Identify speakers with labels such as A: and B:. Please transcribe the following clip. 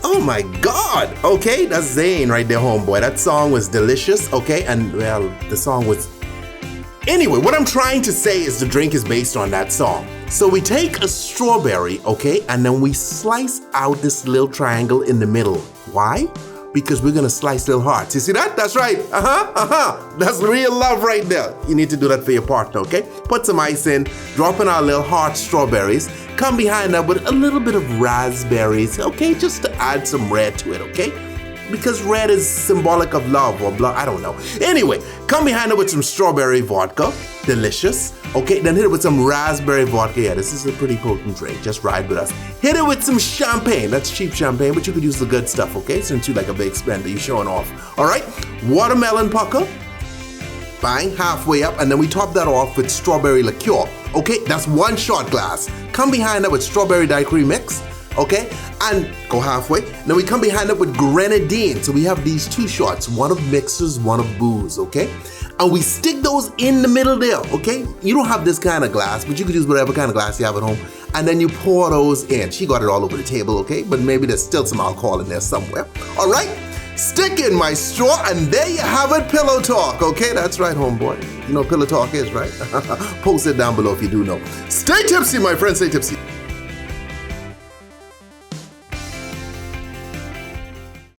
A: Oh my God, okay, that's Zane right there, homeboy. That song was delicious, okay, and well, the song was... Anyway, what I'm trying to say is the drink is based on that song. So we take a strawberry, okay, and then we slice out this little triangle in the middle. Why? Because we're gonna slice little hearts. You see that? That's right. That's real love right there. You need to do that for your partner, okay? Put some ice in, drop in our little heart strawberries, come behind that with a little bit of raspberries, okay? Just to add some red to it, okay? Because red is symbolic of love or blood, I don't know. Anyway, come behind it with some strawberry vodka, delicious. Okay, then hit it with some raspberry vodka. Yeah, this is a pretty potent drink, just ride with us. Hit it with some champagne, that's cheap champagne, but you could use the good stuff, okay? Since you're like a big spender, you're showing off. All right, watermelon pucker, bang, halfway up, and then we top that off with strawberry liqueur. Okay, that's 1 shot glass. Come behind that with strawberry daiquiri mix. Okay, and go halfway. Then we come behind it with Grenadine. So we have these 2 shots, one of mixers, one of booze, okay? And we stick those in the middle there, okay? You don't have this kind of glass, but you could use whatever kind of glass you have at home. And then you pour those in. She got it all over the table, okay? But maybe there's still some alcohol in there somewhere. All right, stick in my straw, and there you have it, pillow talk, okay? That's right, homeboy. You know what pillow talk is, right? Post it down below if you do know. Stay tipsy, my friend, stay tipsy.